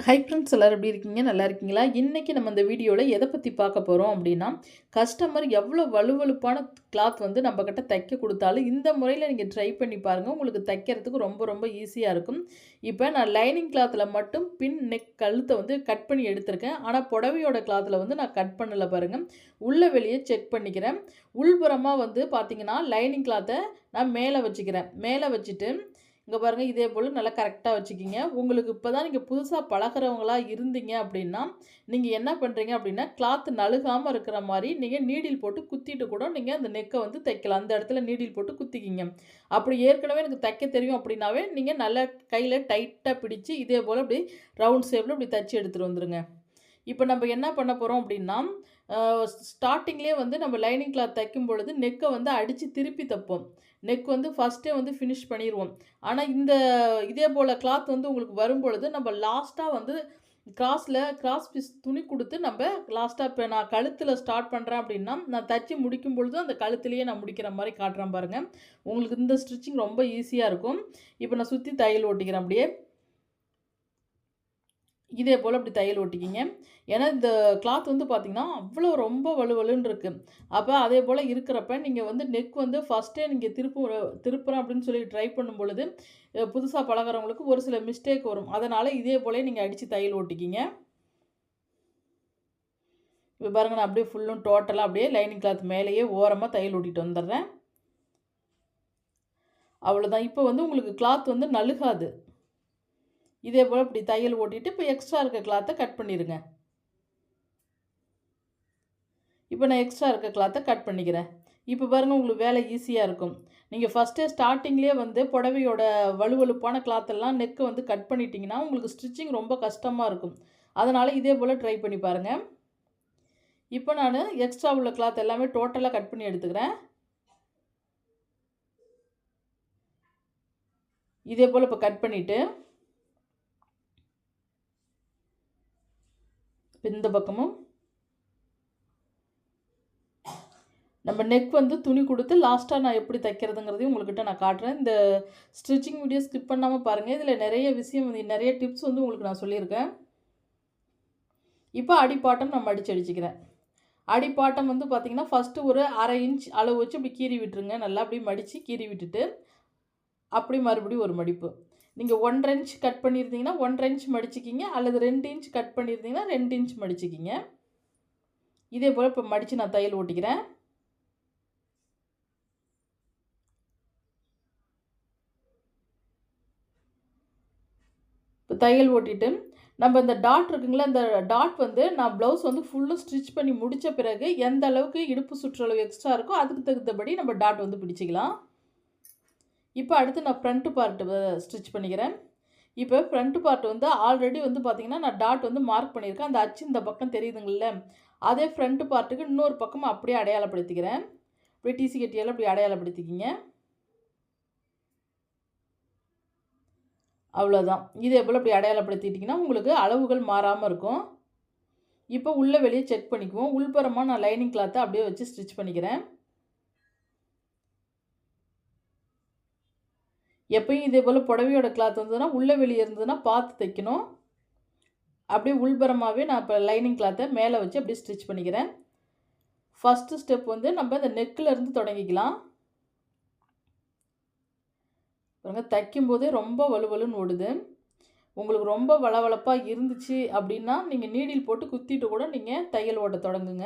Hi friends எல்லாரும் எப்படி இருக்கீங்க? நல்லா இருக்கீங்களா? இன்னைக்கு நம்ம இந்த வீடியோல எத பத்தி பார்க்க போறோம் அப்படின்னா, கஸ்டமர் எவ்வளோ வழுவழுப்பான கிளாத் வந்து நம்மகிட்ட தைக்க குடுத்தாலும், இந்த முறையில நீங்க ட்ரை பண்ணி பாருங்க. உங்களுக்கு தைக்கிறதுக்கு ரொம்ப ரொம்ப ஈஸியா இருக்கும். இப்ப நான் லைனிங் கிளாத்ல மட்டும் பின், நெக், கழுத்த வந்து கட் பண்ணி எடுத்திருக்கேன். ஆனா புடவையோட கிளாத்ல வந்து நான் கட் பண்ணல பாருங்க. உள்ள வெளிய செக் பண்ணிக்கிறேன். உள்புறமா வந்து பார்த்தீங்கன்னா, லைனிங் கிளாத்த நான் மேல வச்சுக்கிறேன். மேல வச்சுட்டு இங்க பாருங்க இதே போல நல்லா கரெக்ட்டா வச்சுக்கிங்க. உங்களுக்கு இப்ப தான் நீங்க புதுசா பழகுறவங்களா இருந்தீங்க அப்படின்னா, நீங்க என்ன பண்றீங்க அப்படின்னா, கிளாத் நழுகாம இருக்கிற மாரி நீங்க நீடில் போட்டு குத்திட்டு கூட நீங்க அந்த நெக்க வந்து தைக்கலாம். அந்த இடத்துல நீடில் போட்டு குத்திக்கிங்க. அப்படி ஏற்கனவே எனக்கு தைக்க தெரியும் அப்படின்னாவே, நீங்க நல்லா கையில டைட்டா பிடிச்சு இதே போல இப்படி ரவுண்ட் ஷேப்ல இப்படி தச்சு எடுத்துட்டு வந்துருங்க. இப்ப நம்ம என்ன பண்ண போறோம் அப்படின்னா, அ ஸ்டார்ட்டிங்லயே வந்து நம்ம லைனிங் கிளாத் தைக்கும் பொழுது நெக்க வந்து அடிச்சு திருப்பி தைப்போம். நெக் வந்து ஃபர்ஸ்ட்டே வந்து ஃபினிஷ் பண்ணிருவோம். ஆனா இதே போல கிளாத் வந்து உங்களுக்கு வரும்பொழுது நம்ம லாஸ்ட்டா வந்து கிராஸ் பீஸ் துணி குடுத்து நம்ப லாஸ்ட்டா இப்ப நான் கழுத்துல ஸ்டார்ட் பண்றேன் அப்படின்னா, நான் தச்சு முடிக்கும் பொழுது அந்த கழுத்திலேயே நான் முடிக்கிற மாரி காட்டுறேன் பாருங்க. உங்களுக்கு இந்த ஸ்டிச்சிங் ரொம்ப ஈஸியா இருக்கும். இப்ப நான் சுத்தி தையல் ஓட்டிக்கிறேன் அப்படியே. இதே போல இப்படி தையல் ஒட்டிக்கிங்க. ஏன்னா, இந்த கிளாத் வந்து பார்த்தீங்கன்னா, அவ்வளோ ரொம்ப வழுவழுன்னு இருக்கு. அப்ப அதே போல இருக்கிறப்ப, நீங்க வந்து நெக் வந்து ஃபர்ஸ்ட்டே நீங்க திருப்புறேன் அப்படின்னு சொல்லி ட்ரை பண்ணும்பொழுது, புதுசா பழகுறவங்களுக்கு ஒரு சில மிஸ்டேக் வரும். அதனால இதே போலயே நீங்க அடிச்சு தையல் ஒட்டிக்கிங்க. இப்ப பாருங்க நான் அப்படியே ஃபுல்லும் டோட்டலா அப்படியே லைனிங் கிளாத் மேலேயே ஓரமா தையல் ஒட்டிட்டு வந்துடுறேன். அவ்வளோதான். இப்ப வந்து உங்களுக்கு கிளாத் வந்து நழுகாது. இதே போல இப்படி தையல் ஓட்டிட்டு, இப்ப எக்ஸ்ட்ரா இருக்க கிளாத்த கட் பண்ணிருங்க. இப்போ நான் எக்ஸ்ட்ரா இருக்க கிளாத்த கட் பண்ணிக்கிறேன். இப்போ பாருங்க உங்களுக்கு வேலை ஈஸியா இருக்கும். நீங்க ஃபர்ஸ்ட்டே ஸ்டார்ட்டிங்லேயே வந்து புடவையோட வழுவழுப்பான கிளாத் எல்லாம் நெக்க வந்து கட் பண்ணிட்டீங்கன்னா, உங்களுக்கு ஸ்டிச்சிங் ரொம்ப கஷ்டமா இருக்கும். அதனால இதே போல ட்ரை பண்ணி பாருங்க. இப்போ நானு எக்ஸ்ட்ரா உள்ள கிளாத் எல்லாமே டோட்டலா கட் பண்ணி எடுத்துக்கிறேன். இதே போல இப்போ கட் பண்ணிட்டு, இந்த பக்கமும் நம்ம நெக் வந்து துணி குடுத்து லாஸ்ட்டா நான் எப்படி தைக்கிறதுங்கிறதையும் உங்கள்கிட்ட நான் காட்டுறேன். இந்த ஸ்டிச்சிங் வீடியோ ஸ்கிப் பண்ணாம பாருங்க. இதில நெறைய விஷயம் வந்து நெறைய டிப்ஸ் வந்து உங்களுக்கு நான் சொல்லியிருக்கேன். இப்போ அடிப்பாட்டம் நான் மடிச்சு அடிச்சுக்கிறேன். அடிப்பாட்டம் வந்து பார்த்தீங்கன்னா, ஃபர்ஸ்ட்டு ஒரு 1/2 இன்ச் அளவு வச்சு இப்படி கீறி விட்டுருங்க. நல்லா அப்படியே மடிச்சு கீறி விட்டுட்டு, அப்படி மறுபடியும் ஒரு மடிப்பு. நீங்க 1 1/2 இன்ச் கட் பண்ணியிருந்தீங்கன்னா, 1 1/2 இன்ச் மடிச்சுக்கிங்க. அல்லது 2 இன்ச் கட் பண்ணியிருந்தீங்கன்னா, 2 இன்ச் மடிச்சுக்கிங்க. இதே போல இப்போ மடிச்சு நான் தையல் ஓட்டிக்கிறேன். இப்போ தையல் ஓட்டிட்டு, நம்ம இந்த டாட் இருக்குங்களா, இந்த டாட் வந்து நான் ப்ளவுஸ் வந்து ஃபுல்லும் ஸ்டிச் பண்ணி முடிச்ச பிறகு, எந்த அளவுக்கு இடுப்பு சுற்றளவு எக்ஸ்ட்ரா இருக்கோ, அதுக்கு தகுந்தபடி நம்ம டாட் வந்து பிடிச்சுக்கலாம். இப்போ அடுத்து நான் ஃப்ரண்ட் பார்ட் ஸ்டிச் பண்ணிக்கிறேன். இப்போ ஃப்ரண்ட் பார்ட் வந்து ஆல்ரெடி வந்து பார்த்தீங்கன்னா, நான் டாட் வந்து மார்க் பண்ணியிருக்கேன். அந்த அச்சு இந்த பக்கம் தெரியுதுங்கள்ல, அதே ஃப்ரண்ட் பார்ட்டுக்கு இன்னொரு பக்கம் அப்படியே அடையாளப்படுத்திக்கிறேன். அப்படியே டிசி கட்டியால அப்படி அடையாளப்படுத்திக்கிங்க. அவ்வளோதான். இதே போல இப்படி அடையாளப்படுத்திட்டிங்கன்னா, உங்களுக்கு அளவுகள் மாறாம இருக்கும். இப்போ உள்ள வெளிய செக் பண்ணிக்குவோம். உள்புறமா நான் லைனிங் கிளாத்த அப்படியே வச்சு ஸ்டிச் பண்ணிக்கிறேன். எப்பயும் இதே போல புடவையோட கிளாத் வந்ததுன்னா, உள்ள வெளிய இருந்ததுன்னா பார்த்து தைக்கணும். அப்படியே உள்புறமாவே நான் இப்போ லைனிங் கிளாத்த மேல வச்சு அப்படியே ஸ்டிச் பண்ணிக்கிறேன். ஃபர்ஸ்ட்டு ஸ்டெப் வந்து நம்ம இந்த நெக்ல இருந்து தொடங்கிக்கலாம். பாருங்க தைக்கும்போதே ரொம்ப வழுவழுன்னு ஓடுது. உங்களுக்கு ரொம்ப வழவழப்பா இருந்துச்சு அப்படின்னா, நீங்க நீடில் போட்டு குத்திட்டு கூட நீங்க தையல் ஓட்ட தொடங்குங்க.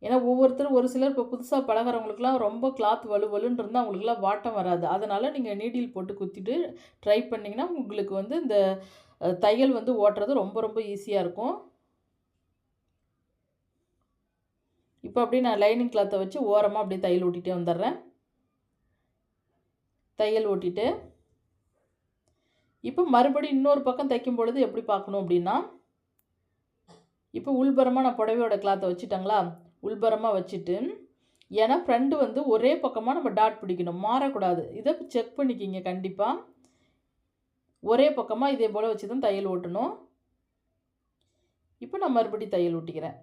ஏன்னா ஒவ்வொருத்தரும் ஒரு சிலர் இப்போ புதுசா பழகுறவங்களுக்குலாம் ரொம்ப கிளாத் வழுவழுன்னு இருந்தா அவங்களுக்குலாம் வாட்டம் வராது. அதனால நீங்க நீடில் போட்டு குத்திட்டு ட்ரை பண்ணீங்கன்னா, உங்களுக்கு வந்து இந்த தையல் வந்து ஓட்டுறது ரொம்ப ரொம்ப ஈஸியா இருக்கும். இப்போ அப்படியே நான் லைனிங் கிளாத்த வச்சு ஓரமா அப்படியே தையல் ஓட்டிட்டே வந்துடுறேன். தையல் ஓட்டிட்டு, இப்போ மறுபடியும் இன்னொரு பக்கம் தைக்கும் பொழுது எப்படி பார்க்கணும் அப்படின்னா, இப்போ உள்புறமா நான் புடவையோட கிளாத்த வச்சுட்டேங்களா? உள்புறமா வச்சுட்டு, ஏன்னா ஃப்ரண்ட் வந்து ஒரே பக்கமா நம்ம டாட் பிடிக்கணும். மாறக்கூடாது. இத செக் பண்ணிக்கிங்க கண்டிப்பா. ஒரே பக்கமா இதே போல வச்சு தான் தையல் ஓட்டணும். இப்போ நான் மறுபடியும் தையல் ஓட்டிக்கிறேன்.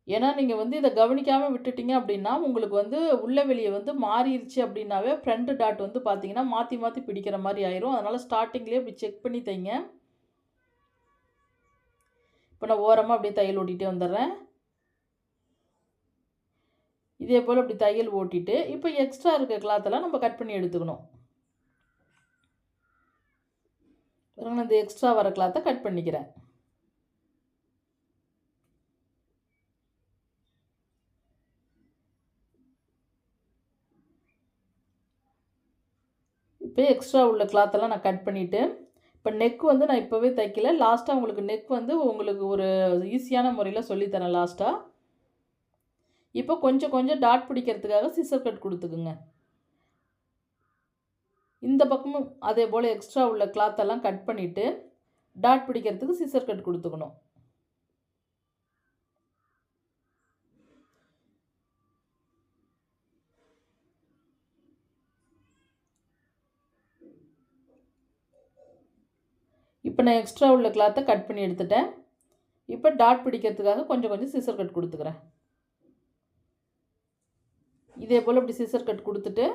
ஏன்னா நீங்கள் வந்து இதை கவனிக்காமல் விட்டுட்டீங்க அப்படின்னா உங்களுக்கு வந்து உள்ள வெளியே வந்து மாறிடுச்சு அப்படின்னாவே ஃப்ரண்ட் டாட் வந்து பார்த்தீங்கன்னா மாற்றி மாற்றி பிடிக்கிற மாதிரி ஆயிரும். அதனால் ஸ்டார்டிங்லேயே இப்படி செக் பண்ணி தைங்க. இப்போ நான் ஓரமாக அப்படியே தையல் ஓட்டிகிட்டே வந்துடுறேன். இதே போல் இப்படி தையல் ஓட்டிட்டு இப்போ எக்ஸ்ட்ரா இருக்க கிளாத்தெல்லாம் நம்ம கட் பண்ணி எடுத்துக்கணும். இந்த எக்ஸ்ட்ரா வர கிளாத்தை கட் பண்ணிக்கிறேன். இப்போ எக்ஸ்ட்ரா உள்ள கிளாத்தெல்லாம் நான் கட் பண்ணிவிட்டு இப்போ நெக் வந்து நான் இப்போவே தைக்கல. லாஸ்ட்டாக உங்களுக்கு நெக் வந்து உங்களுக்கு ஒரு ஈஸியான முறையில் சொல்லித்தரேன் லாஸ்ட்டாக. இப்போ கொஞ்சம் கொஞ்சம் டாட் பிடிக்கிறதுக்காக சிசர் கட் கொடுத்துக்குங்க. இந்த பக்கமும் அதே போல் எக்ஸ்ட்ரா உள்ள கிளாத்தெல்லாம் கட் பண்ணிவிட்டு டாட் பிடிக்கிறதுக்கு சிசர் கட் கொடுத்துக்கணும். இப்போ நான் எக்ஸ்ட்ரா உள்ள கிளாத்தை கட் பண்ணி எடுத்துட்டேன். இப்போ டாட் பிடிக்கிறதுக்காக கொஞ்சம் கொஞ்சம் சிசர் கட் கொடுத்துக்கிறேன். இதே போல் இப்படி சிசர் கட் கொடுத்துட்டு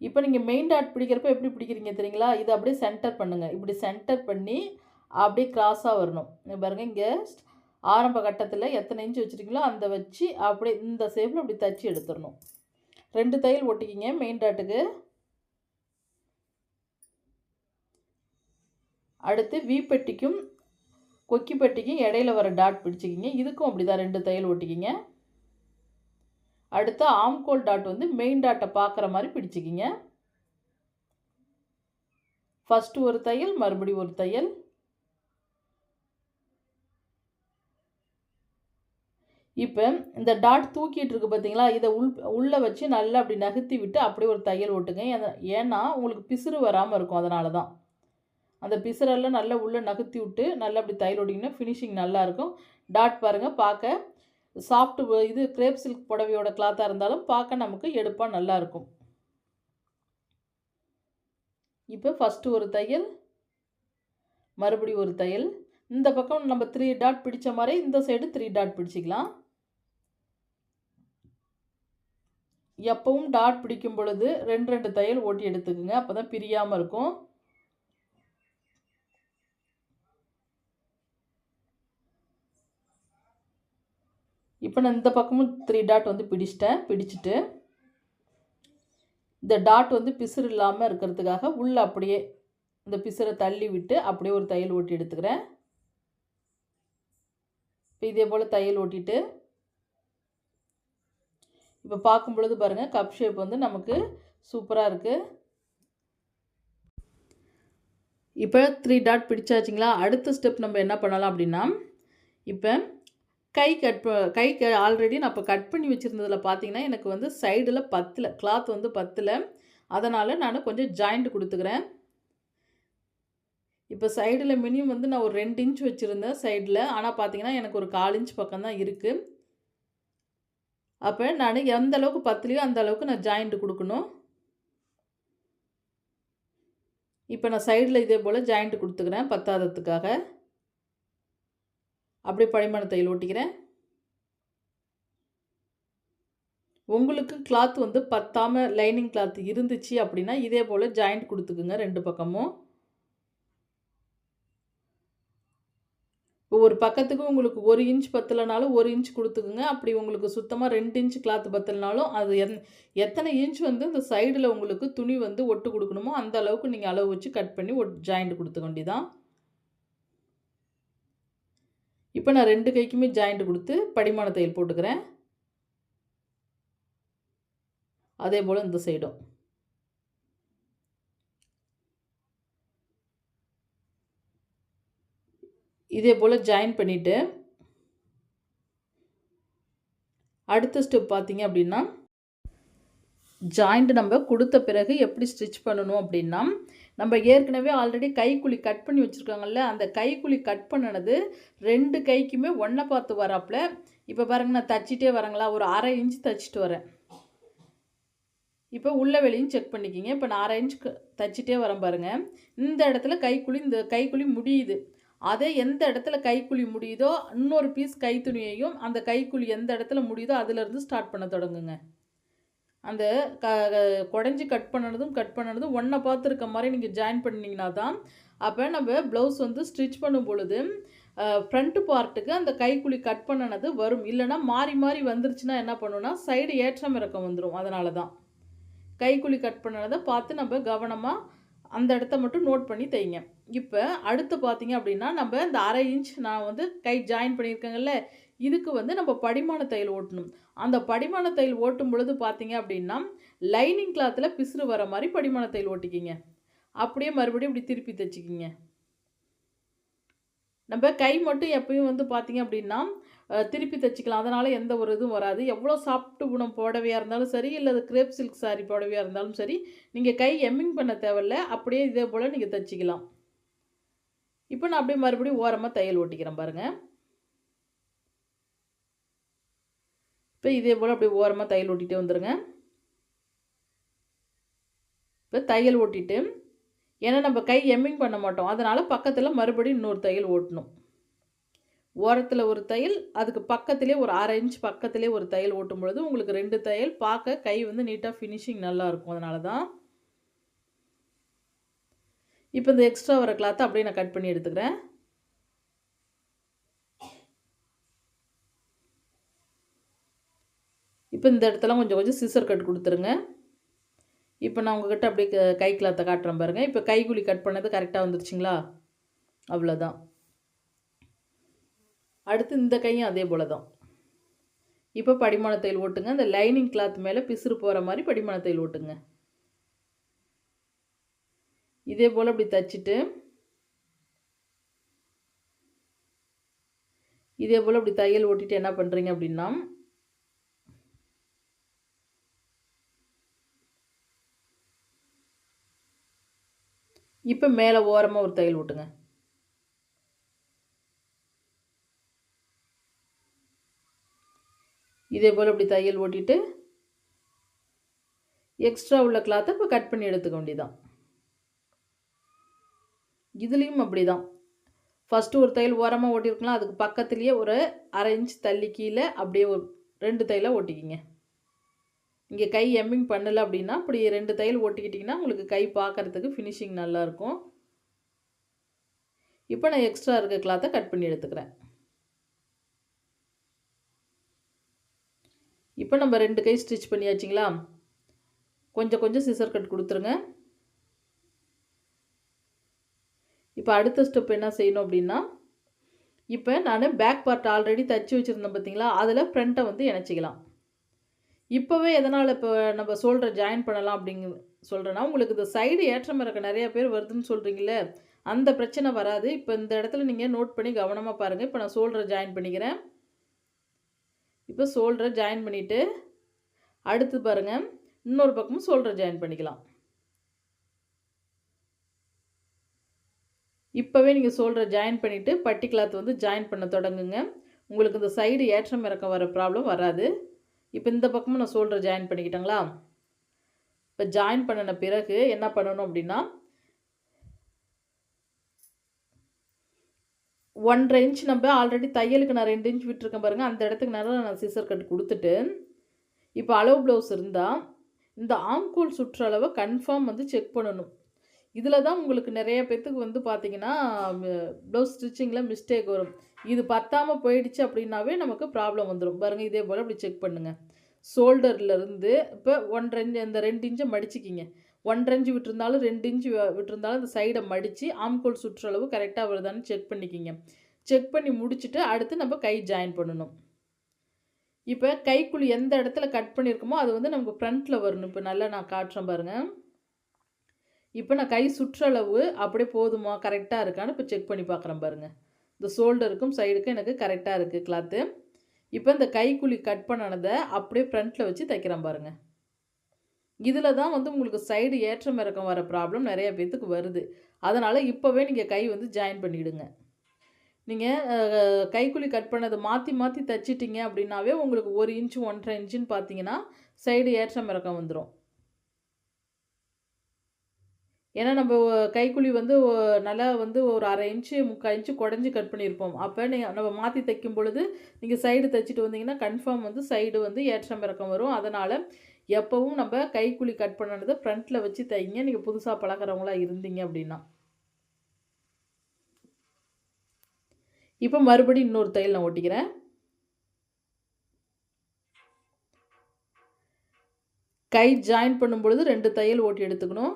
இப்போ நீங்கள் மெயின் டாட் பிடிக்கிறப்ப எப்படி பிடிக்கிறீங்க தெரியுங்களா? இதை அப்படியே சென்டர் பண்ணுங்கள். இப்படி சென்டர் பண்ணி அப்படியே கிராஸாக வரணும். பாருங்கள், இங்கே ஆரம்ப கட்டத்தில் எத்தனை இன்ச்சு வச்சுருக்கீங்களோ அந்த வச்சு அப்படியே இந்த ஷேப்பில் அப்படி தச்சு எடுத்துடணும். 2 தையல் ஒட்டிக்கிங்க மெயின் டாட்டுக்கு. அடுத்து வீப்பட்டிக்கும் கொக்கிப்பட்டிக்கும் இடையில வர டாட் பிடிச்சிக்கிங்க. இதுக்கும் அப்படி தான் 2 தையல் ஒட்டிக்கிங்க. அடுத்து ஆம்கோல் டாட் வந்து மெயின் டாட்டை பார்க்குற மாதிரி பிடிச்சிக்கிங்க. ஃபஸ்ட்டு ஒரு தையல், மறுபடியும் ஒரு தையல். இப்போ இந்த டாட் தூக்கிட்டு இருக்கு பார்த்தீங்களா? இதை உள்ளே வச்சு நல்லா அப்படி நகர்த்தி விட்டு அப்படியே ஒரு தையல் ஓட்டுங்க. ஏன்னா உங்களுக்கு பிசுறு வராமல் இருக்கும். அதனால தான் அந்த பிசுறெல்லாம் நல்லா உள்ளே நகர்த்தி விட்டு நல்லா அப்படி தையல் ஓட்டிங்கன்னா ஃபினிஷிங் நல்லாயிருக்கும். டாட் பாருங்கள், பார்க்க சாஃப்ட் இது கிரேப் சில்க் புடவையோட கிளாத்தாக இருந்தாலும் பார்க்க நமக்கு எடுப்பாக நல்லாயிருக்கும். இப்போ ஃபஸ்ட்டு ஒரு தையல், மறுபடியும் ஒரு தையல். இந்த பக்கம் நம்ம 3 டாட் பிடிச்ச மாதிரி இந்த சைடு 3 டாட் பிடிச்சிக்கலாம். எப்பவும் டாட் பிடிக்கும் பொழுது 2 தையல் ஓட்டி எடுத்துக்குங்க. அப்போ தான் பிரியாமல் இருக்கும். இப்போ நான் இந்த பக்கமும் 3 டாட் வந்து பிடிச்சிட்டு இந்த டாட் வந்து பிசுறு இல்லாமல் இருக்கிறதுக்காக உள்ளே அப்படியே இந்த பிசுரை தள்ளி விட்டு அப்படியே ஒரு தையல் ஓட்டி எடுத்துக்கிறேன். இப்போ இதே போல் தையல் ஓட்டிட்டு இப்போ பார்க்கும் பொழுது பாருங்கள், கப் ஷேப் வந்து நமக்கு சூப்பராக இருக்குது. இப்போ 3 டாட் பிடிச்சாச்சுங்களா? அடுத்த ஸ்டெப் நம்ம என்ன பண்ணலாம் அப்படின்னா, இப்போ கை ஆல்ரெடி நான் இப்போ கட் பண்ணி வச்சுருந்ததில் பார்த்தீங்கன்னா எனக்கு வந்து சைடில் பத்தல, கிளாத் வந்து பத்தல. அதனால் நான் கொஞ்சம் ஜாயிண்ட் கொடுத்துக்கிறேன். இப்போ சைடில் மினிமம் வந்து நான் ஒரு 2 இன்ச் வச்சுருந்தேன் சைடில். ஆனால் பார்த்தீங்கன்னா எனக்கு ஒரு 1/4 இன்ச் பக்கம் தான் இருக்குது. அப்போ நான் எந்த அளவுக்கு பத்தலையோ அந்த அளவுக்கு நான் ஜாயிண்ட் கொடுக்கணும். இப்போ நான் சைடில் இதே போல் ஜாயிண்ட் கொடுத்துக்கிறேன் பத்தாததுக்காக. அப்படியே படிமான தையல் ஓட்டிக்கிறேன். உங்களுக்கு கிளாத் வந்து பத்தாமல் லைனிங் கிளாத் இருந்துச்சு அப்படின்னா இதே போல் ஜாயிண்ட் கொடுத்துக்குங்க 2 பக்கமும். இப்போ ஒரு பக்கத்துக்கு உங்களுக்கு 1 இன்ச் பத்தலைனாலும் 1 இன்ச் கொடுத்துக்குங்க. அப்படி உங்களுக்கு சுத்தமாக 2 இன்ச் கிளாத் பத்தலைனாலும் அது எத்தனை இன்ச் வந்து இந்த சைடில் உங்களுக்கு துணி வந்து ஒட்டு கொடுக்கணுமோ அந்த அளவுக்கு நீங்கள் அளவு வச்சு கட் பண்ணி ஜாயிண்ட் கொடுத்துக்க வேண்டியதான். இப்போ நான் 2 கைக்குமே ஜாயிண்ட் கொடுத்து படிமான தையல் போட்டுக்கிறேன். அதே போல் இந்த சைடும். இதே போல் ஜாயின் பண்ணிவிட்டு அடுத்த ஸ்டெப் பார்த்தீங்க அப்படின்னா, ஜாயிண்ட் நம்ம கொடுத்த பிறகு எப்படி ஸ்டிச் பண்ணணும் அப்படின்னா, நம்ம ஏற்கனவே ஆல்ரெடி கைக்குழி கட் பண்ணி வச்சுருக்காங்கல்ல, அந்த கைக்குழி கட் பண்ணினது 2 கைக்குமே ஒன்றை பார்த்து வராப்புல. இப்போ பாருங்கள், நான் தச்சிட்டே வரேங்களா, ஒரு 1/2 இன்ச் தச்சிட்டு வரேன். இப்போ உள்ள வெளியும் செக் பண்ணிக்கிங்க. இப்போ நான் 1/2 இன்ச் தச்சிட்டே வரேன் பாருங்கள். இந்த இடத்துல இந்த கைக்குழி முடியுது. அதே எந்த இடத்துல கைக்குழி முடியுதோ இன்னொரு பீஸ் கைத்துணியையும் அந்த கைக்குழி எந்த இடத்துல முடியுதோ அதிலேருந்து ஸ்டார்ட் பண்ண தொடங்குங்க. அந்த க குடஞ்சி கட் பண்ணனதும் ஒன்றை பார்த்துருக்க மாதிரி நீங்கள் ஜாயின் பண்ணிங்கன்னா தான் அப்போ நம்ம ப்ளவுஸ் வந்து ஸ்டிச் பண்ணும் பொழுது ஃப்ரண்ட் பார்ட்டுக்கு அந்த கைக்குழி கட் பண்ணனது வரும். இல்லைன்னா மாறி மாறி வந்துருச்சுன்னா என்ன பண்ணுன்னா சைடு ஏற்றம் இறக்கம் வந்துடும். அதனால தான் கைக்குழி கட் பண்ணனதை பார்த்து நம்ம கவனமாக அந்த இடத்த மட்டும் நோட் பண்ணி தைங்க. இப்போ அடுத்து பார்த்தீங்க அப்படின்னா நம்ம இந்த 1/2 இன்ச் நான் வந்து கை ஜாயின் பண்ணியிருக்கேங்கல்ல, இதுக்கு வந்து நம்ம படிமான தையல் ஓட்டணும். அந்த படிமான தையல் ஓட்டும் பொழுது பார்த்தீங்க அப்படின்னா லைனிங் கிளாத்தில் பிசுறு வர மாதிரி படிமான தையல் ஓட்டிக்கிங்க. அப்படியே மறுபடியும் இப்படி திருப்பி தைச்சிக்கிங்க. நம்ம கை மட்டும் எப்பயும் வந்து பார்த்தீங்க அப்படின்னா திருப்பி தைச்சிக்கலாம். அதனால் எந்த ஒரு இதுவும் வராது. எவ்வளோ சாஃப்ட் குணம் புடவையாக இருந்தாலும் சரி, இல்லை அது கிரேப் சில்க் சாரி புடவையாக இருந்தாலும் சரி, நீங்கள் கை எம்மிங் பண்ண தேவையில்ல. அப்படியே இதே போல் நீங்கள் தைச்சிக்கலாம். இப்போ நான் அப்படியே மறுபடியும் ஓரமாக தையல் ஓட்டிக்கிறேன் பாருங்கள். இப்போ இதே போல் அப்படியே ஓரமாக தையல் ஓட்டிகிட்டே வந்துடுங்க. இப்போ தையல் ஓட்டிட்டு ஏன்னா நம்ம கை எம்மிங் பண்ண மாட்டோம். அதனால் பக்கத்தில் மறுபடியும் இன்னொரு தையல் ஓட்டணும். ஓரத்தில் ஒரு தையல், அதுக்கு பக்கத்திலே ஒரு 1/2 இன்ச் பக்கத்திலே ஒரு தையல் ஓட்டும் பொழுது உங்களுக்கு 2 தையல் பார்க்க கை வந்து நீட்டாக ஃபினிஷிங் நல்லாயிருக்கும். அதனால தான் இப்போ இந்த எக்ஸ்ட்ரா வர கிளாத்தை அப்படியே நான் கட் பண்ணி எடுத்துக்கிறேன். இப்போ இந்த இடத்துல கொஞ்சம் கொஞ்சம் சிசர் கட் கொடுத்துருங்க. இப்போ நான் உங்கள்கிட்ட அப்படியே கை கிளாத்தை காட்டுறேன் பாருங்கள். இப்போ கைக்குழி கட் பண்ணது கரெக்டாக வந்துருச்சுங்களா? அவ்வளோதான். அடுத்து இந்த கையும் அதே போல் தான். இப்போ படிமான தையல் ஓட்டுங்க. அந்த லைனிங் கிளாத் மேலே பிசுறு போகிற மாதிரி படிமான தையல் ஓட்டுங்க. இதே போல் அப்படி தைச்சிட்டு இதே போல் அப்படி தையல் ஓட்டிட்டு என்ன பண்ணுறீங்க அப்படின்னா இப்போ மேலே ஓரமாக ஒரு தையல் ஓட்டுங்க. இதே போல் இப்படி தையல் ஓட்டிட்டு எக்ஸ்ட்ரா உள்ள கிளாத்தை இப்போ கட் பண்ணி எடுத்துக்க வேண்டியதான். இதுலேயும் அப்படி தான். ஃபஸ்ட்டு ஒரு தையல் ஓரமாக ஓட்டியிருக்கலாம். அதுக்கு பக்கத்துலேயே ஒரு 1/2 இன்ச் தள்ளி கீழே அப்படியே ஒரு 2 தையலாக ஓட்டிக்கிங்க. இங்கே கை எம்மிங் பண்ணலை அப்படின்னா இப்படி 2 தையல் ஓட்டிக்கிட்டிங்கன்னா உங்களுக்கு கை பார்க்குறதுக்கு ஃபினிஷிங் நல்லாயிருக்கும். இப்போ நான் எக்ஸ்ட்ரா இருக்க கிளாத்தை கட் பண்ணி எடுத்துக்கிறேன். இப்போ நம்ம 2 கை ஸ்டிச் பண்ணியாச்சுங்களா? கொஞ்சம் கொஞ்சம் சிசர் கட் கொடுத்துருங்க. இப்போ அடுத்த ஸ்டெப் என்ன செய்யணும் அப்படின்னா இப்போ நான் பேக் பார்ட் ஆல்ரெடி தைச்சி வச்சுருந்தேன் பார்த்தீங்களா? அதில் ஃப்ரண்ட்டை வந்து இணைச்சிக்கலாம். இப்போவே எதனால் இப்போ நம்ம ஷோல்டரை ஜாயின் பண்ணலாம் அப்படிங்க சொல்கிறேன்னா உங்களுக்கு இந்த சைடு ஏற்றம் இறக்கம் நிறைய பேர் வருதுன்னு சொல்கிறீங்களே, அந்த பிரச்சனை வராது. இப்போ இந்த இடத்துல நீங்கள் நோட் பண்ணி கவனமாக பாருங்கள். இப்போ நான் ஷோல்டரை ஜாயின் பண்ணிக்கிறேன். இப்போ ஷோல்டரை ஜாயின் பண்ணிவிட்டு அடுத்து பாருங்கள் இன்னொரு பக்கமும் ஷோல்டரை ஜாயின் பண்ணிக்கலாம். இப்போவே நீங்கள் ஷோல்டரை ஜாயின் பண்ணிவிட்டு பட்டி கிளாத் வந்து ஜாயின் பண்ண தொடங்குங்க. உங்களுக்கு இந்த சைடு ஏற்றம் இறக்கம் வர ப்ராப்ளம் வராது. இப்போ இந்த பக்கமும் நான் ஷோல்டரை ஜாயின் பண்ணிக்கிட்டேங்களா? இப்போ ஜாயின் பண்ணின பிறகு என்ன பண்ணணும் அப்படின்னா 1/2 இன்ச் நம்ம ஆல்ரெடி தையலுக்கு நான் 2 இன்ச் விட்டுருக்கேன் பாருங்கள். அந்த இடத்துக்கு நேரம் நான் சிசர் கட் கொடுத்துட்டு இப்போ அளவு ப்ளவுஸ் இருந்தால் இந்த ஆம்கோல் சுற்றளவை கன்ஃபார்ம் வந்து செக் பண்ணணும். இதில் தான் உங்களுக்கு நிறைய பேர்த்துக்கு வந்து பார்த்திங்கன்னா ப்ளவுஸ் ஸ்டிச்சிங்கில் மிஸ்டேக் வரும். இது பத்தாமல் போயிடுச்சு அப்படின்னாவே நமக்கு ப்ராப்ளம் வந்துடும் பாருங்கள். இதே போல் அப்படி செக் பண்ணுங்கள். ஷோல்டர்லேருந்து இப்போ 1/2 இன்ச் இந்த 2 இன்ச்சை மடிச்சிக்கிங்க. 1/2 இன்ச் விட்டுருந்தாலும் 2 இன்ச் விட்டுருந்தாலும் இந்த சைடை மடித்து ஆம்கோல் சுற்றளவு கரெக்டாக வருதான்னு செக் பண்ணிக்கிங்க. செக் பண்ணி முடிச்சுட்டு அடுத்து நம்ம கை ஜாயின் பண்ணணும். இப்போ கைக்குழி எந்த இடத்துல கட் பண்ணியிருக்கோமோ அது வந்து நமக்கு ஃப்ரண்ட்டில் வரணும். இப்போ நல்லா நான் காட்டுறேன் பாருங்கள். இப்போ நான் கை சுற்றளவு அப்படியே போதுமா கரெக்டாக இருக்கான்னு இப்போ செக் பண்ணி பார்க்குறேன் பாருங்கள். இந்த ஷோல்டருக்கும் சைடுக்கும் எனக்கு கரெக்டாக இருக்குது கிளாத்து. இப்போ இந்த கைக்குழி கட் பண்ணனதை அப்படியே ஃப்ரண்ட்டில் வச்சு தைக்கிறேன் பாருங்கள். இதில் தான் வந்து உங்களுக்கு சைடு ஏற்றம் இறக்கம் வர ப்ராப்ளம் நிறைய பேர்த்துக்கு வருது. அதனால் இப்போவே நீங்கள் கை வந்து ஜாயின் பண்ணிவிடுங்க. நீங்கள் கைக்குழி கட் பண்ணதை மாற்றி மாற்றி தைச்சிட்டிங்க அப்படின்னாவே உங்களுக்கு 1 இன்ச்சு 1/2 இன்ச்சுன்னு பார்த்தீங்கன்னா சைடு ஏற்றம் இறக்கம் வந்துடும். ஏன்னா நம்ம கைக்குழி வந்து நல்லா வந்து ஒரு 1/2 இன்ச்சு 3/4 இன்ச்சு குடஞ்சி கட் பண்ணியிருப்போம். அப்போ நம்ம மாற்றி தைக்கும் பொழுது நீங்கள் சைடு தைச்சிட்டு வந்தீங்கன்னா கன்ஃபார்ம் வந்து சைடு வந்து ஏற்றம் இறக்கம் வரும். அதனால் எப்பவும் நம்ம கைக்குழி கட் பண்ணனதை ஃப்ரண்ட்டில் வச்சு தைங்க, நீங்கள் புதுசாக பழகிறவங்களா இருந்தீங்க அப்படின்னா. இப்போ மறுபடியும் இன்னொரு தையல் நான் ஒட்டிக்கிறேன். கை ஜாயின் பண்ணும் பொழுது 2 தையல் ஓட்டி எடுத்துக்கணும்.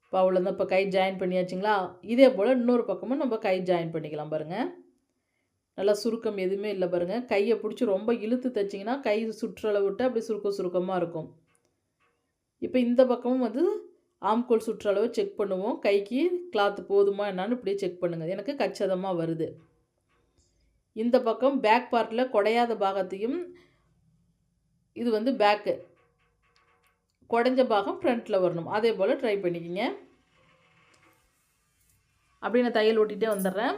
இப்போ அவ்வளோதான். இப்போ கை ஜாயின் பண்ணியாச்சுங்களா? இதே போல் இன்னொரு பக்கமும் நம்ம கை ஜாயின் பண்ணிக்கலாம் பாருங்கள். நல்லா சுருக்கம் எதுவுமே இல்லை பாருங்கள். கையை பிடிச்சி ரொம்ப இழுத்து தைச்சிங்கன்னா கை சுற்றளவு விட்டு அப்படி சுருக்கமாக இருக்கும். இப்போ இந்த பக்கமும் வந்து ஆம்கோல் சுற்றளவு செக் பண்ணுவோம். கைக்கு கிளாத்து போதுமா என்னான்னு இப்படியே செக் பண்ணுங்கள். எனக்கு கச்சிதமாக வருது. இந்த பக்கம் பேக் பார்ட்டில் குடையாத பாகத்தையும், இது வந்து பேக்கு குடஞ்ச பாகம் ஃப்ரண்ட்டில் வரணும். அதே போல் ட்ரை பண்ணிக்கிங்க. அப்படி நான் தையல் ஓட்டிகிட்டே வந்துடுறேன்.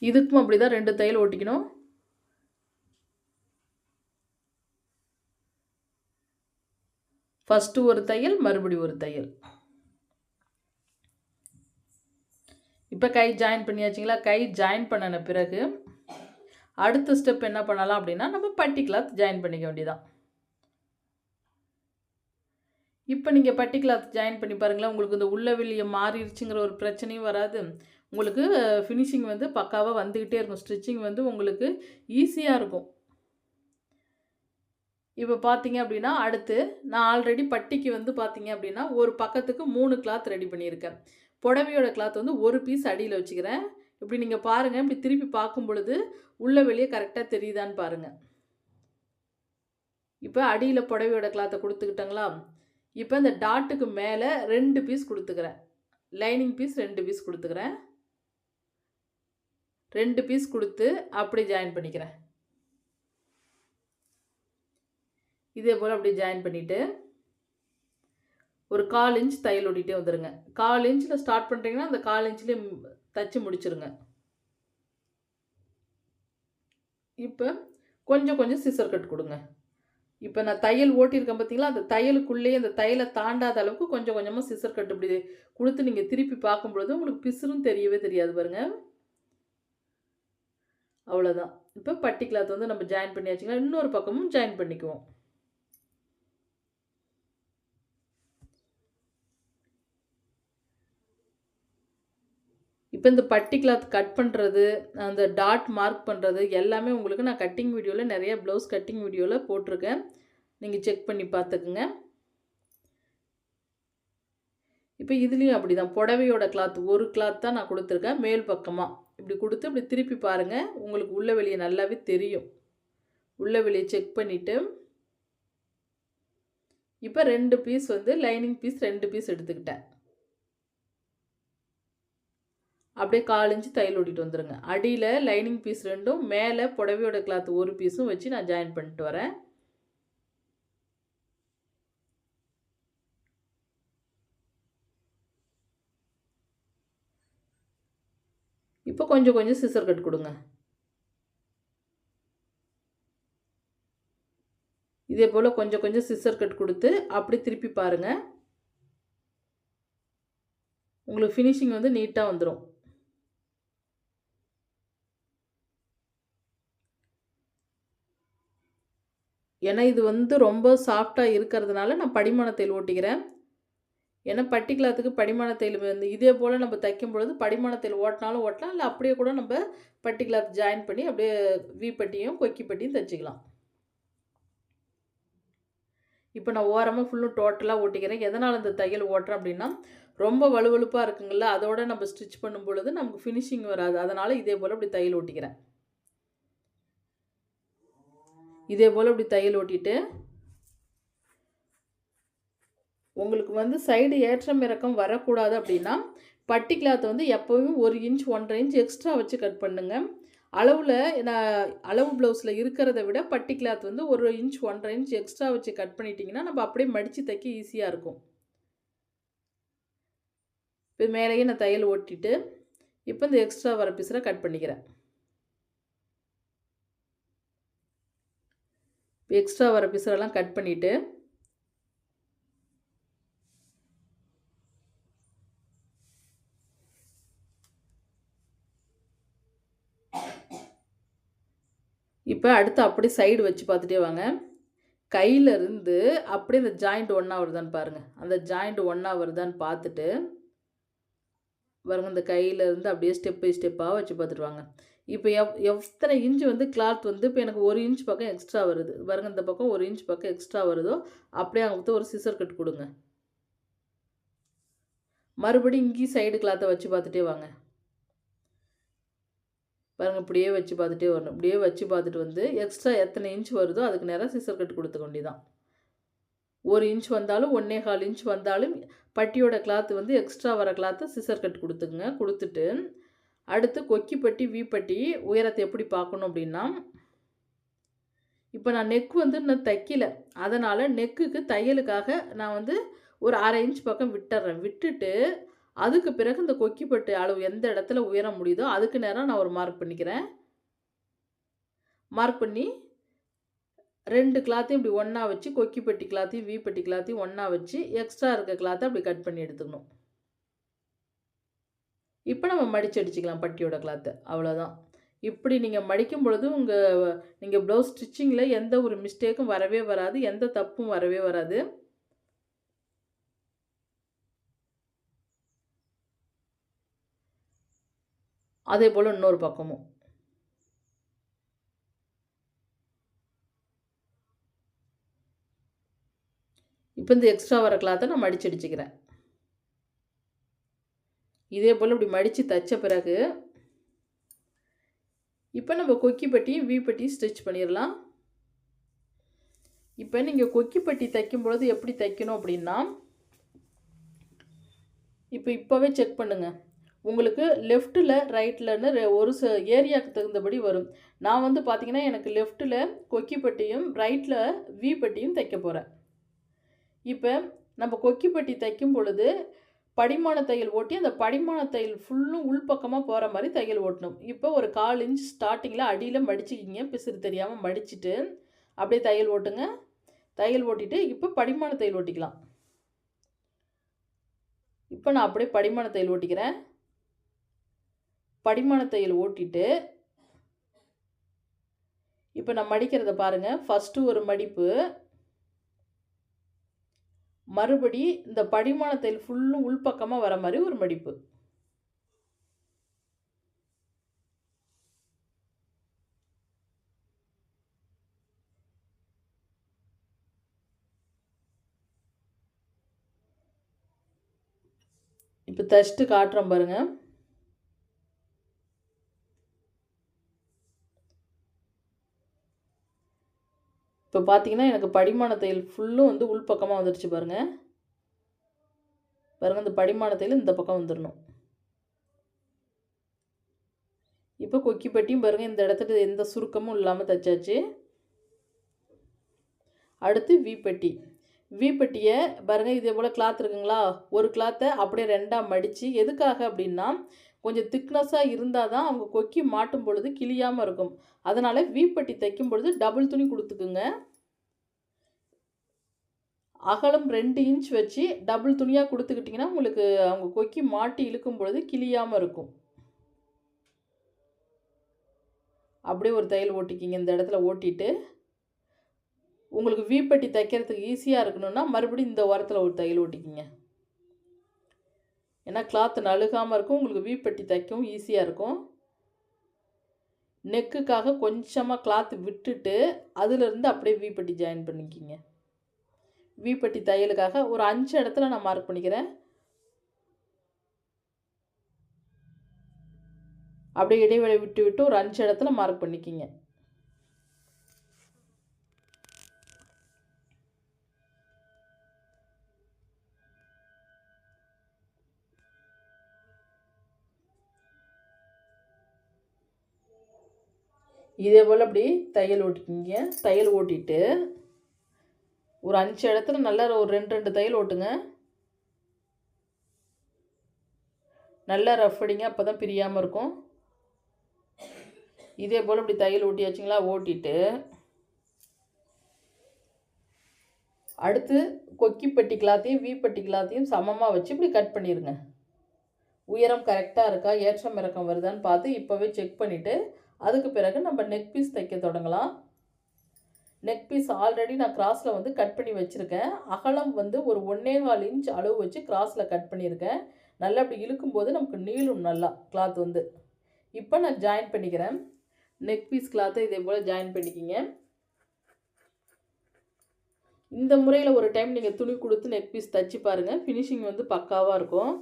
இதுக்கும் அப்படி தான் 2 தையல் ஓட்டிக்கணும். ஃபஸ்ட்டு ஒரு தையல், மறுபடியும் ஒரு தையல். இப்போ கை ஜாயின் பண்ணியாச்சுங்களா? கை ஜாயின் பண்ணின பிறகு அடுத்த ஸ்டெப் என்ன பண்ணலாம் அப்படின்னா, நம்ம பட்டி கிளாத் ஜாயின் பண்ணிக்க வேண்டியதான். இப்போ நீங்கள் பட்டி கிளாத் ஜாயின் பண்ணி பாருங்களேன். உங்களுக்கு இந்த உள்ள வெளியே மாறிடுச்சுங்கிற ஒரு பிரச்சனையும் வராது. உங்களுக்கு ஃபினிஷிங் வந்து பக்காவாக வந்துக்கிட்டே இருக்கும். ஸ்டிச்சிங் வந்து உங்களுக்கு ஈஸியாக இருக்கும். இப்போ பார்த்தீங்க அப்படின்னா, அடுத்து நான் ஆல்ரெடி பட்டிக்கு வந்து பார்த்தீங்க அப்படின்னா, ஒரு பக்கத்துக்கு 3 கிளாத் ரெடி பண்ணியிருக்கேன். புடவையோட கிளாத் வந்து ஒரு பீஸ் அடியில் வச்சுக்கிறேன். இப்படி நீங்கள் பாருங்கள். இப்படி திருப்பி பார்க்கும் பொழுது உள்ள வெளியே கரெக்டாக தெரியுதான்னு பாருங்கள். இப்போ அடியில் புடவையோட கிளாத்தை கொடுத்துக்கிட்டங்களா? இப்போ இந்த டாட்டுக்கு மேலே 2 பீஸ் கொடுத்துக்கிறேன். லைனிங் பீஸ் 2 பீஸ் கொடுத்துக்கிறேன். 2 பீஸ் கொடுத்து அப்படி ஜாயின் பண்ணிக்கிறேன். இதே போல் அப்படி ஜாயின் பண்ணிவிட்டு ஒரு 1/4 இன்ச் தையல் ஓட்டிகிட்டே வந்துடுங்க. 1/4 இன்ச்சில் ஸ்டார்ட் பண்ணுறீங்கன்னா அந்த 1/4 இன்ச்லேயே தச்சு முடிச்சுருங்க. இப்போ கொஞ்சம் சிசர் கட் கொடுங்க. இப்போ நான் தையல் ஓட்டியிருக்கேன் பார்த்தீங்களா? அந்த தையலுக்குள்ளேயே அந்த தையலை தாண்டாத அளவுக்கு கொஞ்சமாக சிசர் கட் இப்படி கொடுத்து நீங்கள் திருப்பி பார்க்கும்பொழுது உங்களுக்கு பிசுறும் தெரியவே தெரியாது பாருங்கள். அவ்வளோதான். இப்போ பட்டி கிளாத் வந்து நம்ம ஜாயின் பண்ணியாச்சுங்களா? இன்னொரு பக்கமும் ஜாயின் பண்ணிக்குவோம். இப்போ இந்த பட்டி கிளாத் கட் பண்ணுறது, அந்த டாட் மார்க் பண்ணுறது எல்லாமே உங்களுக்கு நான் கட்டிங் வீடியோவில் நிறைய ப்ளவுஸ் கட்டிங் வீடியோவில் போட்டிருக்கேன். நீங்கள் செக் பண்ணி பார்த்துக்குங்க. இப்போ இதுலேயும் அப்படி தான் புடவையோட கிளாத் ஒரு கிளாத் தான் நான் கொடுத்துருக்கேன். மேல் பக்கமாக இப்படி கொடுத்து இப்படி திருப்பி பாருங்கள். உங்களுக்கு உள்ள வெளியே நல்லாவே தெரியும். உள்ள வெளியே செக் பண்ணிவிட்டு இப்போ 2 பீஸ் வந்து லைனிங் பீஸ் 2 பீஸ் எடுத்துக்கிட்டேன். அப்படியே 1/4 இன்ச்சு தையல் ஓட்டிட்டு வந்துடுங்க. அடியில் லைனிங் பீஸ் 2ம் மேலே புடவையோட கிளாத் ஒரு பீஸும் வச்சு நான் ஜாயின் பண்ணிட்டு வரேன். இப்போ கொஞ்சம் சிசர் கட் கொடுங்க. இதே போல் கொஞ்சம் சிசர் கட் கொடுத்து அப்படி திருப்பி பாருங்கள். உங்களுக்கு ஃபினிஷிங் வந்து நீட்டாக வந்துடும். ஏன்னா இது வந்து ரொம்ப சாஃப்டாக இருக்கிறதுனால நான் படிமான தையல் ஓட்டிக்கிறேன். ஏன்னா பட்டி கிளாத்துக்கு படிமான தையல் வந்து இதே போல் நம்ம தைக்கும் பொழுது படிமான தையல் ஓட்டினாலும் ஓட்டலாம், இல்லை அப்படியே கூட நம்ம பட்டி கிளாத் ஜாயின் பண்ணி அப்படியே வி பட்டியும் கொக்கி பட்டியும் தைச்சிக்கலாம். இப்போ நான் ஓரமாக ஃபுல்லும் டோட்டலாக ஓட்டிக்கிறேன். எதனால் இந்த தையல் ஓட்டுறேன் அப்படின்னா, ரொம்ப வலுவலுப்பாக இருக்குங்கள, அதோட நம்ம ஸ்டிச் பண்ணும் பொழுது நமக்கு ஃபினிஷிங் வராது. அதனால் இதே போல் இப்படி தையல் ஓட்டிக்கிறேன். இதே போல் இப்படி தையல் ஓட்டிட்டு உங்களுக்கு வந்து சைடு ஏற்றம் இறக்கம் வரக்கூடாது அப்படின்னா, பட்டி கிளாத்தை வந்து எப்போவும் 1 இன்ச் 1.5 இன்ச் எக்ஸ்ட்ரா வச்சு கட் பண்ணுங்க. அளவில் நான் அளவு ப்ளவுஸில் இருக்கிறத விட பட்டி கிளாத் வந்து 1 இன்ச் 1.5 இன்ச் எக்ஸ்ட்ரா வச்சு கட் பண்ணிட்டீங்கன்னா நம்ம அப்படியே மடித்து தைக்க ஈஸியாக இருக்கும். இப்போ மேலேயே நான் தையல் ஓட்டிட்டு இப்போ இந்த எக்ஸ்ட்ரா வர பீஸில் கட் பண்ணிக்கிறேன். எக்ஸ்ட்ரா வர பீஸெல்லாம் கட் பண்ணிவிட்டு இப்போ அடுத்து அப்படியே சைடு வச்சு பார்த்துட்டே வாங்க. கையிலேருந்து அப்படியே இந்த ஜாயிண்ட் ஒன்றா வருதான்னு பாருங்கள். அந்த ஜாயிண்ட் ஒன்றா வருதான்னு பார்த்துட்டு பாருங்கள், இந்த கையிலேருந்து அப்படியே ஸ்டெப் பை ஸ்டெப்பாக வச்சு பார்த்துட்டு வாங்க. இப்போ எத்தனை இன்ச் வந்து கிளாத் வந்து இப்போ எனக்கு 1 இன்ச் பக்கம் எக்ஸ்ட்ரா வருது பாருங்கள். இந்த பக்கம் 1 இன்ச் பக்கம் எக்ஸ்ட்ரா வருதோ அப்படியே அங்கே ஒரு சிசர் கட் கொடுங்க. மறுபடியும் இங்கேயும் சைடு கிளாத்தை வச்சு பார்த்துட்டே வாங்க. பாருங்கள், இப்படியே வச்சு பார்த்துட்டே வரணும். இப்படியே வச்சு பார்த்துட்டு வந்து எக்ஸ்ட்ரா எத்தனை இன்ச் வருதோ அதுக்கு நேராக சிசர் கட் கொடுத்துக்க வேண்டியதான். 1 இன்ச் வந்தாலும் 1.25 இன்ச் வந்தாலும் பட்டியோட கிளாத்து வந்து எக்ஸ்ட்ரா வர கிளாத்தை சிசர் கட் கொடுத்துக்குங்க. கொடுத்துட்டு அடுத்து கொக்கி பட்டி வீப்பட்டி உயரத்தை எப்படி பார்க்கணும் அப்படின்னா, இப்போ நான் நெக் வந்து இன்னும் தைக்கல. அதனால் நெக்குக்கு தையலுக்காக நான் வந்து ஒரு 1/2 இன்ச் பக்கம் விட்டுறேன். விட்டுட்டு அதுக்கு பிறகு இந்த கொக்கி பட்டு அளவு எந்த இடத்துல உயரம் முடியுதோ அதுக்கு நேரம் நான் ஒரு மார்க் பண்ணிக்கிறேன். மார்க் பண்ணி 2 கிளாத்தையும் இப்படி ஒன்றா வச்சு கொக்கி பட்டி கிளாத்தையும் வீப்பட்டி கிளாத்தையும் ஒன்றா வச்சு எக்ஸ்ட்ரா இருக்க கிளாத்தை அப்படி கட் பண்ணி எடுத்துக்கணும். இப்போ நம்ம மடித்து அடிச்சுக்கலாம் பட்டியோட கிளாத்தை. அவ்வளோதான். இப்படி நீங்கள் மடிக்கும் பொழுது நீங்கள் ப்ளவுஸ் ஸ்டிச்சிங்கில் எந்த ஒரு மிஸ்டேக்கும் வரவே வராது, எந்த தப்பும் வரவே வராது. அதே போல் இன்னொரு பக்கமும். இப்போ இந்த எக்ஸ்ட்ரா வர கிளாத்தை நான் மடித்து அடிச்சுக்கிறேன். இதே போல் இப்படி மடித்து தைச்ச பிறகு இப்போ நம்ம கொக்கி பட்டியும் வீப்பட்டியும் ஸ்டிச் பண்ணிடலாம். இப்போ நீங்கள் கொக்கி பட்டி தைக்கும் பொழுது எப்படி தைக்கணும் அப்படின்னா, இப்போவே செக் பண்ணுங்கள். உங்களுக்கு லெஃப்ட்டில் ரைட்டில்னு ஒரு ஏரியாவுக்கு தகுந்தபடி வரும். நான் வந்து பார்த்திங்கன்னா எனக்கு லெஃப்ட்டில் கொக்கி பட்டியும் ரைட்டில் வீப்பட்டியும் தைக்க போகிறேன். இப்போ நம்ம கொக்கி பட்டி தைக்கும் பொழுது படிமான தையல் ஓட்டி அந்த படிமான தையல் ஃபுல்லும் உள்பக்கமாக போகிற மாதிரி தையல் ஓட்டணும். இப்போ ஒரு 1/4 இன்ச் ஸ்டார்டிங்கில் அடியில் மடிச்சுக்கிங்க. பிசுறு தெரியாமல் மடிச்சுட்டு அப்படியே தையல் ஓட்டுங்க. தையல் ஓட்டிட்டு இப்போ படிமான தையல் ஓட்டிக்கலாம். இப்போ நான் அப்படியே படிமான தையல் ஓட்டிக்கிறேன். படிமான தையல் ஓட்டிட்டு இப்போ நான் மடிக்கிறத பாருங்கள். ஃபஸ்ட்டு ஒரு மடிப்பு, மறுபடி இந்த படிமான தையல் ஃபுல்லும் உள்பக்கமாக வர மாதிரி ஒரு மடிப்பு. இப்போ தைச்சிட்டு காட்டுறோம் பாருங்கள். இப்போ பார்த்தீங்கன்னா எனக்கு படிமான தையல் ஃபுல்லும் வந்து உள்பக்கமாக வந்துடுச்சு பாருங்கள். பாருங்கள், இந்த படிமான தையல் இந்த பக்கம் வந்துடணும். இப்போ கொக்கி பட்டியும் பாருங்கள், இந்த இடத்துல எந்த சுருக்கமும் இல்லாமல் தைச்சாச்சு. அடுத்து வீப்பட்டி. வீப்பட்டியை பாருங்கள், இதே போல் கிளாத் இருக்குங்களா, ஒரு கிளாத்தை அப்படியே 2ஆக மடித்து, எதுக்காக அப்படின்னா கொஞ்சம் திக்னஸாக இருந்தால் தான் அவங்க கொக்கி மாட்டும் பொழுது கிளியாமல் இருக்கும். அதனால் வீப்பட்டி தைக்கும் பொழுது டபுள் துணி கொடுத்துக்குங்க. அகலம் 2 இன்ச் வச்சு டபுள் துணியாக கொடுத்துக்கிட்டிங்கன்னா உங்களுக்கு அவங்க கொக்கி மாட்டி இழுக்கும் பொழுது கிளியாமல் இருக்கும். அப்படியே ஒரு தையல் ஓட்டிக்கிங்க. இந்த இடத்துல ஓட்டிட்டு உங்களுக்கு வீப்பட்டி தைக்கிறதுக்கு ஈஸியாக இருக்கணும்னா மறுபடியும் இந்த ஓரத்தில் ஒரு தையல் ஓட்டிக்கிங்க. ஏன்னா கிளாத் நழுகாமல் இருக்கும், உங்களுக்கு வீப்பட்டி தைக்கவும் ஈஸியாக இருக்கும். நெக்குக்காக கொஞ்சமாக கிளாத் விட்டுட்டு அதிலிருந்து அப்படியே வீப்பட்டி ஜாயின் பண்ணிக்கிங்க. வீப்பட்டி தையலுக்காக ஒரு 5 இடத்துல நான் மார்க் பண்ணிக்கிறேன். அப்படியே இடைவெளி விட்டு விட்டு ஒரு 5 இடத்துல மார்க் பண்ணிக்கிங்க. இதே போல் அப்படி தையல் ஓட்டிக்கிங்க. தையல் ஓட்டிட்டு ஒரு 5 இடத்துல நல்லா ஒரு 2 தையல் ஓட்டுங்க. நல்லா ரஃப் அடிங்க, அப்போ தான் பிரியாமல் இருக்கும். இதே போல் இப்படி தையல் ஓட்டியாச்சுங்களா? ஓட்டிட்டு அடுத்து கொக்கிப்பட்டி கிளாத்தையும் வீப்பட்டி கிளாத்தையும் சமமாக வச்சு இப்படி கட் பண்ணிடுங்க. உயரம் கரெக்டாக இருக்கா, ஏற்றம் இறக்கம் வருதான்னு பார்த்து இப்போவே செக் பண்ணிவிட்டு அதுக்கு பிறகு நம்ம நெக் பீஸ் தைக்க தொடங்கலாம். நெக் பீஸ் ஆல்ரெடி நான் கிராஸில் வந்து கட் பண்ணி வச்சுருக்கேன். அகலம் வந்து ஒரு 1.25 இன்ச் அளவு வச்சு கிராஸில் கட் பண்ணியிருக்கேன். நல்லா அப்படி இழுக்கும்போது நமக்கு நீளும் நல்லா கிளாத் வந்து. இப்போ நான் ஜாயின் பண்ணிக்கிறேன். நெக் பீஸ் கிளாத்தை இதே போல் ஜாயின் பண்ணிக்கிங்க. இந்த முறையில் ஒரு டைம் நீங்கள் துணி கொடுத்து நெக் பீஸ் தைச்சி பாருங்கள். ஃபினிஷிங் வந்து பக்காவாக இருக்கும்.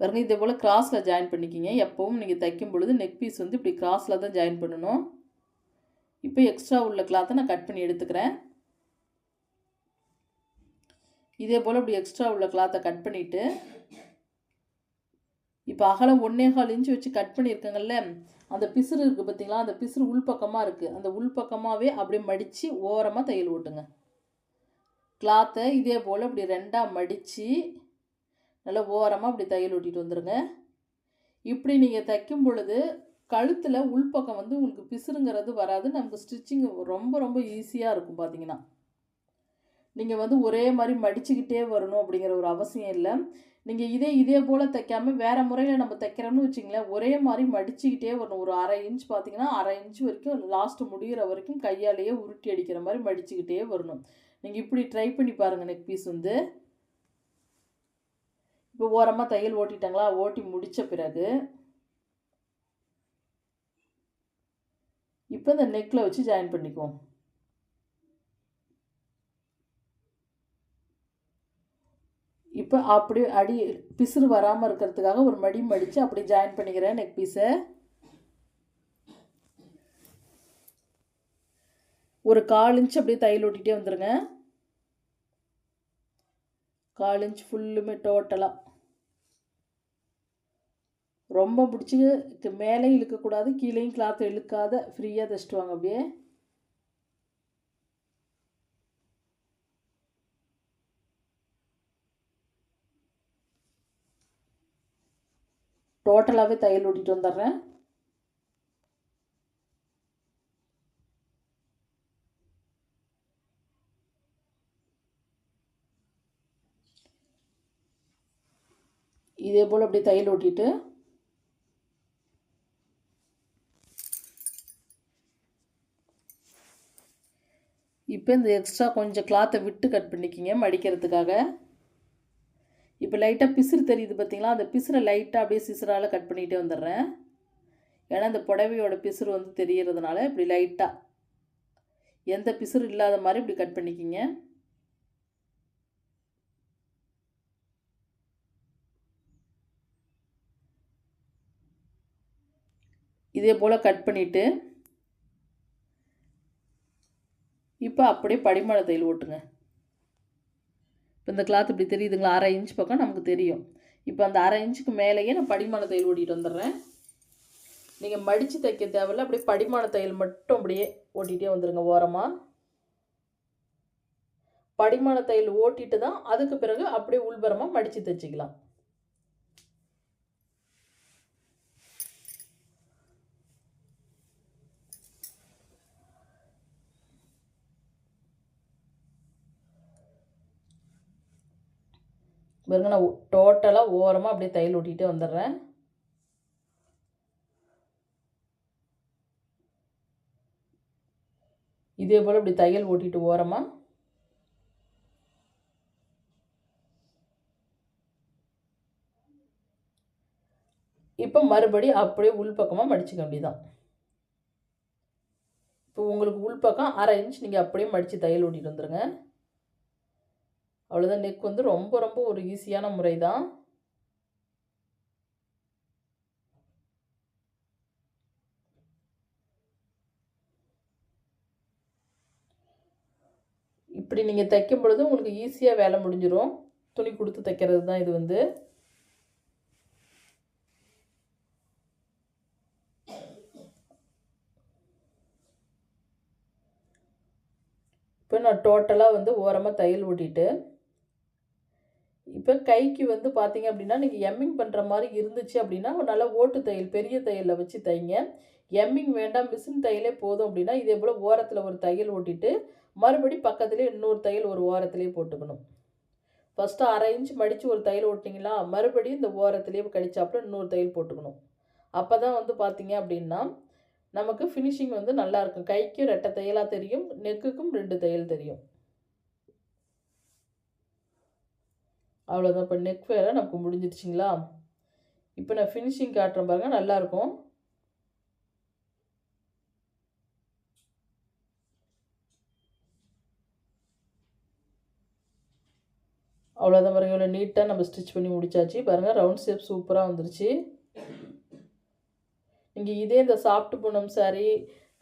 பாருங்கள், இதே போல் கிராஸில் ஜாயின் பண்ணிக்கிங்க. எப்போவும் நீங்கள் தைக்கும் பொழுது நெக் பீஸ் வந்து இப்படி கிராஸில் தான் ஜாயின் பண்ணணும். இப்போ எக்ஸ்ட்ரா உள்ள கிளாத்தை நான் கட் பண்ணி எடுத்துக்கிறேன். இதே போல் இப்படி எக்ஸ்ட்ரா உள்ள கிளாத்தை கட் பண்ணிவிட்டு இப்போ அகலம் 1.25 இன்ச் வச்சு கட் பண்ணியிருக்கேங்கல்ல, அந்த பிசுறு இருக்குது பார்த்தீங்களா? அந்த பிசுறு உள்பக்கமாக இருக்குது. அந்த உள்பக்கமாகவே அப்படியே மடித்து ஓரமாக தையல் ஓட்டுங்க. கிளாத்தை இதே போல் இப்படி 2ஆக மடித்து நல்லா ஓரமாக இப்படி தையல் ஓட்டிட்டு வந்துடுங்க. இப்படி நீங்கள் தைக்கும் பொழுது கழுத்தில் உள்பக்கம் வந்து உங்களுக்கு பிசுறுங்கிறது வராது. நமக்கு ஸ்டிச்சிங் ரொம்ப ரொம்ப ஈஸியாக இருக்கும். பார்த்தீங்கன்னா நீங்கள் வந்து ஒரே மாதிரி மடிச்சுக்கிட்டே வரணும் அப்படிங்கிற ஒரு அவசியம் இல்லை. நீங்கள் இதே போல் தைக்காமல் வேறு முறையில் நம்ம தைக்கிறோம்னு வச்சிங்களேன், ஒரே மாதிரி மடிச்சுக்கிட்டே வரணும். ஒரு 1/2 இன்ச் பார்த்தீங்கன்னா 1/2 இன்ச் வரைக்கும் லாஸ்ட்டு முடிகிற வரைக்கும் கையாலேயே உருட்டி அடிக்கிற மாதிரி மடிச்சுக்கிட்டே வரணும். நீங்கள் இப்படி ட்ரை பண்ணி பாருங்கள். நெக் பீஸ் வந்து இப்போ ஓரமாக தையல் ஓட்டிட்டாங்களா? ஓட்டி முடித்த பிறகு இப்போ இந்த நெக்கில் வச்சு ஜாயின் பண்ணிக்குவோம். இப்போ அப்படி அடி பிசுறு வராமல் இருக்கிறதுக்காக ஒரு மடி மடித்து அப்படி ஜாயின் பண்ணிக்கிறேன் நெக் பீஸை. ஒரு 1/4 இன்ச் அப்படியே தையல் ஓட்டிகிட்டே வந்துடுங்க. 1/4 இன்ச் ஃபுல்லுமே டோட்டலாக. ரொம்ப பிடிச்சி மேலே இழுக்கக்கூடாது, கீழேயும் கிளாத்தை இழுக்காத ஃப்ரீயாக தைச்சிட்டு வாங்க. அப்படியே டோட்டலாகவே தையல் ஓட்டிகிட்டு வந்துடுறேன். இதே போல் அப்படியே தையல் ஓட்டிட்டு இப்போ இந்த எக்ஸ்ட்ரா கொஞ்சம் கிளாத்தை விட்டு கட் பண்ணிக்கிங்க மடிக்கிறதுக்காக. இப்போ லைட்டாக பிசுறு தெரியுது பார்த்தீங்களா? அந்த பிசுரை லைட்டாக அப்படியே சிசரால் கட் பண்ணிகிட்டே வந்துடுறேன். ஏன்னா இந்த புடவையோட பிசுறு வந்து தெரியறதுனால இப்படி லைட்டாக எந்த பிசுறு இல்லாத மாதிரி இப்படி கட் பண்ணிக்கிங்க. இதே போல் கட் பண்ணிவிட்டு இப்போ அப்படியே படிமான தையல் ஓட்டுங்க. இப்போ இந்த கிளாத் இப்படி தெரியுதுங்களா? 1/2 இன்ச் பக்கம் நமக்கு தெரியும். இப்போ அந்த 1/2 இன்ச்சுக்கு மேலேயே நான் படிமான தையல் ஓட்டிகிட்டு வந்துடுறேன். நீங்கள் மடித்து தைக்க தேவையில்ல, அப்படியே படிமான தையல் மட்டும் அப்படியே ஓட்டிகிட்டே வந்துடுங்க ஓரமாக. படிமான தையல் ஓட்டிட்டு தான் அதுக்கு பிறகு அப்படியே உள்புறமாக மடித்து தைச்சிக்கலாம். பாருங்க, நான் டோட்டலாக ஓரமாக அப்படியே தையல் ஓட்டிகிட்டே வந்துடுறேன். இதே போல் இப்படி தையல் ஓட்டிட்டு ஓரமாக இப்போ மறுபடி அப்படியே உள்பக்கமாக மடிச்சுக்க வேண்டியதான். இப்போ உங்களுக்கு உள்பக்கம் 1/2 இன்ச் நீங்கள் அப்படியே மடித்து தையல் ஓட்டிட்டு வந்துடுங்க. அவ்வளோதான். நெக் வந்து ரொம்ப ரொம்ப ஒரு ஈஸியான முறை தான். இப்படி நீங்கள் தைக்கும் பொழுது உங்களுக்கு ஈஸியாக வேலை முடிஞ்சிடும். துணி கொடுத்து தைக்கிறது தான் இது வந்து. இப்போ நான் டோட்டலாக வந்து ஓரமாக தையல் ஓட்டிட்டு இப்போ கைக்கு வந்து பார்த்தீங்க அப்படின்னா, நீங்கள் எம்மிங் பண்ணுற மாதிரி இருந்துச்சு அப்படின்னா, ஒரு நல்ல ஓட்டு தையல் பெரிய தையலில் வச்சு தைங்க. எம்மிங் வேண்டாம் மிஷின் தையலே போதும் அப்படின்னா, இதே போல் ஓரத்தில் ஒரு தையல் ஓட்டிட்டு, மறுபடி பக்கத்துலேயே இன்னொரு தையல் ஒரு ஓரத்துலேயே போட்டுக்கணும். ஃபஸ்ட்டு 1/2 இன்ச் மடித்து ஒரு தையல் ஓட்டிங்களா, மறுபடியும் இந்த ஓரத்துலேயே கடிச்சாப்புல இன்னொரு தையல் போட்டுக்கணும். அப்போ தான் வந்து பார்த்தீங்க அப்படின்னா, நமக்கு ஃபினிஷிங் வந்து நல்லாயிருக்கும். கைக்கும் 2 தையலாக தெரியும், நெக்குக்கும் 2 தையல் தெரியும். அவ்வளோதான். இப்போ நெக் வேலை நமக்கு முடிஞ்சிடுச்சிங்களா? இப்போ நான் ஃபினிஷிங் காட்டுறேன் பாருங்கள், நல்லாயிருக்கும். அவ்வளோதான் பாருங்கள், இவ்வளோ நீட்டாக நம்ம ஸ்டிச் பண்ணி முடிச்சாச்சு. பாருங்கள் ரவுண்ட் ஷேப் சூப்பராக வந்துருச்சு. நீங்கள் இதே இந்த soft Poonam sari,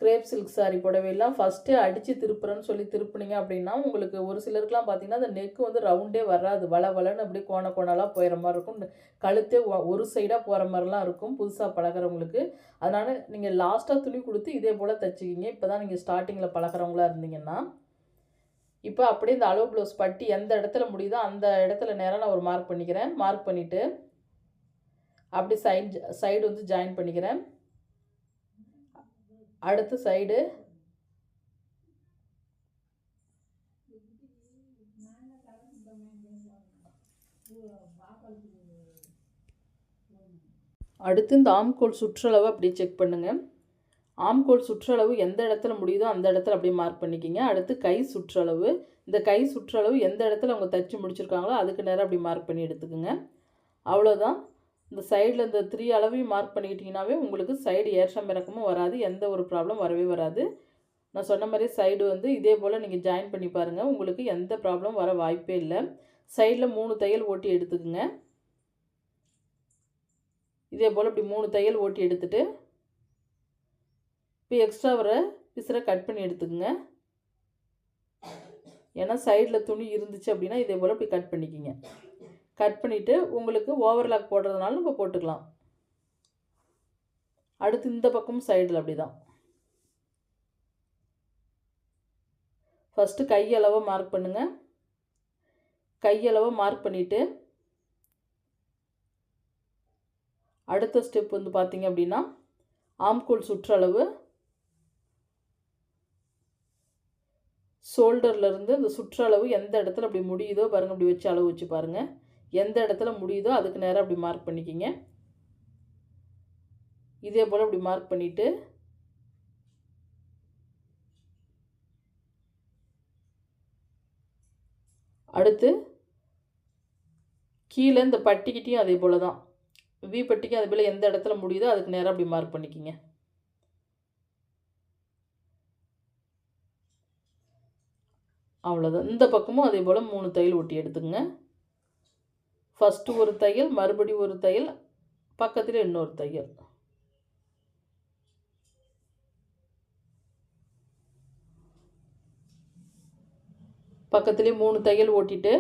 crepe silk sari புடவையெல்லாம் ஃபஸ்ட்டே அடித்து திருப்புறேன்னு சொல்லி திருப்புனீங்க அப்படின்னா, உங்களுக்கு ஒரு சிலருக்குலாம் பார்த்தீங்கன்னா, அந்த நெக்கு வந்து ரவுண்டே வராது. வளன்னு அப்படியே கோணலாக போயிற மாதிரி இருக்கும். கழுத்தே ஒரு சைடாக போகிற மாதிரிலாம் இருக்கும் புதுசாக பழகிறவங்களுக்கு. அதனால் நீங்கள் லாஸ்ட்டாக துணி கொடுத்து இதே போல் தைச்சிக்கிங்க. இப்போ தான் நீங்கள் ஸ்டார்டிங்கில் பழகிறவங்களா இருந்தீங்கன்னா. இப்போ அப்படியே இந்த அளவு ப்ளவுஸ் பட்டி எந்த இடத்துல முடியுதோ அந்த இடத்துல நேராக நான் ஒரு மார்க் பண்ணிக்கிறேன். மார்க் பண்ணிவிட்டு அப்படி சைடு வந்து ஜாயின் பண்ணிக்கிறேன். அடுத்த சைடு அடுத்து இந்த ஆம்கோல் சுற்றளவு அப்படி செக் பண்ணுங்கள். ஆம்கோல் சுற்றளவு எந்த இடத்துல முடியுதோ அந்த இடத்துல அப்படியே மார்க் பண்ணிக்கிங்க. அடுத்து கை சுற்றளவு, இந்த கை சுற்றளவு எந்த இடத்துல அவங்க தைச்சி முடிச்சிருக்காங்களோ அதுக்கு நேரம் அப்படி மார்க் பண்ணி எடுத்துக்கோங்க. அவ்வளோதான். இந்த சைடில் இந்த 3 அளவையும் மார்க் பண்ணிக்கிட்டிங்கனாவே உங்களுக்கு சைடு ஏற்றம் இறக்கமும் வராது, எந்த ஒரு ப்ராப்ளம் வரவே வராது. நான் சொன்ன மாதிரி சைடு வந்து இதே போல் நீங்கள் ஜாயின் பண்ணி பாருங்கள், உங்களுக்கு எந்த ப்ராப்ளம் வர வாய்ப்பே இல்லை. சைடில் 3 தையல் ஓட்டி எடுத்துக்குங்க. இதே போல் இப்படி 3 தையல் ஓட்டி எடுத்துகிட்டு இப்போ எக்ஸ்ட்ரா வர பிசரை கட் பண்ணி எடுத்துக்கோங்க. ஏன்னா சைடில் துணி இருந்துச்சு அப்படின்னா இதே போல் இப்படி கட் பண்ணிக்கிங்க. கட் பண்ணிவிட்டு உங்களுக்கு ஓவர்லாக் போடுறதுனால நம்ம போட்டுக்கலாம். அடுத்து இந்த பக்கமும் சைடில் அப்படி தான். ஃபஸ்ட்டு கையளவை மார்க் பண்ணுங்கள். கையளவை மார்க் பண்ணிவிட்டு அடுத்த ஸ்டெப் வந்து பார்த்தீங்க அப்படின்னா ஆம்கோல் சுற்றளவு ஷோல்டர்லேருந்து இந்த சுற்றளவு எந்த இடத்துல அப்படி முடியுதோ பாருங்கள், அப்படி வச்சு அளவு வச்சு பாருங்கள். எந்த இடத்துல முடியுதோ அதுக்கு நேராக அப்படி மார்க் பண்ணிக்கிங்க. இதே போல் அப்படி மார்க் பண்ணிவிட்டு அடுத்து கீழே இந்த பட்டிக்கிட்டையும் அதே போல் தான், வி பட்டிக்கும் அதே போல் எந்த இடத்துல முடியுதோ அதுக்கு நேராக அப்படி மார்க் பண்ணிக்கிங்க. அவ்வளோதான். இந்த பக்கமும் அதே போல் 3 தையல் ஒட்டி எடுத்துக்கங்க. ஃபஸ்ட்டு ஒரு தையல், மறுபடியும் ஒரு தையல், பக்கத்தில் இன்னொரு தையல். பக்கத்துலேயே 3 தையல் ஓட்டிட்டு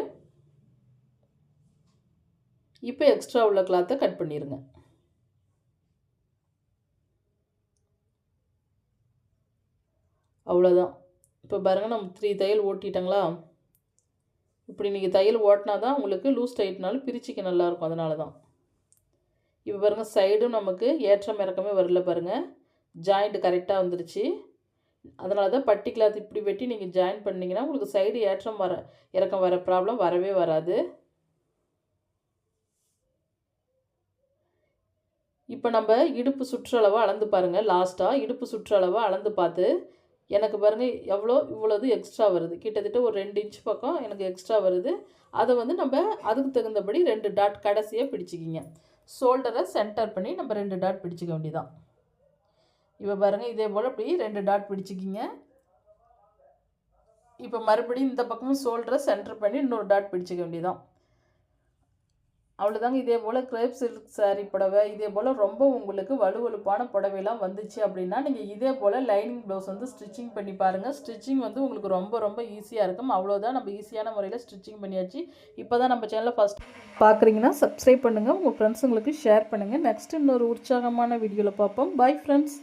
இப்போ எக்ஸ்ட்ரா உள்ள கிளாத்தை கட் பண்ணிடுங்க. அவ்வளோதான். இப்போ பாருங்கள் நம்ம 3 தையல் ஓட்டிட்டங்களா. இப்படி நீங்கள் தையல் ஓட்டினா தான் உங்களுக்கு லூஸ் டைட்னாலும் பிரிச்சிக்க நல்லாயிருக்கும். அதனால தான். இப்போ பாருங்கள் சைடும் நமக்கு ஏற்றம் இறக்கமே வரல பாருங்கள், ஜாயிண்ட் கரெக்டாக வந்துருச்சு. அதனால தான் பட்டி கிளாத் இப்படி வெட்டி நீங்கள் ஜாயின் பண்ணிங்கன்னா உங்களுக்கு சைடு ஏற்றம் இறக்கம் வர ப்ராப்ளம் வரவே வராது. இப்போ நம்ம இடுப்பு சுற்றளவை அளந்து பாருங்கள். லாஸ்ட்டாக இடுப்பு சுற்றளவை அளந்து பார்த்து எனக்கு பாருங்கள் இவ்வளோது எக்ஸ்ட்ரா வருது. கிட்டத்தட்ட ஒரு 2 இன்ச் பக்கம் எனக்கு எக்ஸ்ட்ரா வருது. அதை வந்து நம்ம அதுக்கு தகுந்தபடி 2 டாட் கடைசியாக பிடிச்சிக்கிங்க. ஷோல்டரை சென்டர் பண்ணி நம்ம 2 டாட் பிடிச்சிக்க வேண்டியதான். இப்போ பாருங்கள் இதே போல் இப்படி 2 டாட் பிடிச்சிக்கிங்க. இப்போ மறுபடியும் இந்த பக்கமும் ஷோல்டரை சென்டர் பண்ணி இன்னொரு டாட் பிடிச்சிக்க வேண்டியதான். அவ்வளோதாங்க. இதே போல் கிரேப் சில்க் சாரீ புடவை இதே போல் ரொம்ப உங்களுக்கு வலுவலுப்பான புடவைலாம் வந்துச்சு அப்படின்னா நீங்கள் இதே போல் லைனிங் ப்ளவுஸ் வந்து ஸ்டிச்சிங் பண்ணி பாருங்கள். ஸ்டிச்சிங் வந்து உங்களுக்கு ரொம்ப ஈஸியாக இருக்கும். அவ்வளோதான், நம்ம ஈஸியான முறையில் ஸ்டிச்சிங் பண்ணியாச்சு. இப்போ தான் நம்ம சேனலை ஃபஸ்ட் பார்க்குறீங்கன்னா சப்ஸ்கிரைப் பண்ணுங்கள், உங்கள் ஃப்ரெண்ட்ஸுங்களுக்கு ஷேர் பண்ணுங்கள். நெக்ஸ்ட் இன்னொரு உற்சாகமான வீடியோவில் பார்ப்போம். Bye friends.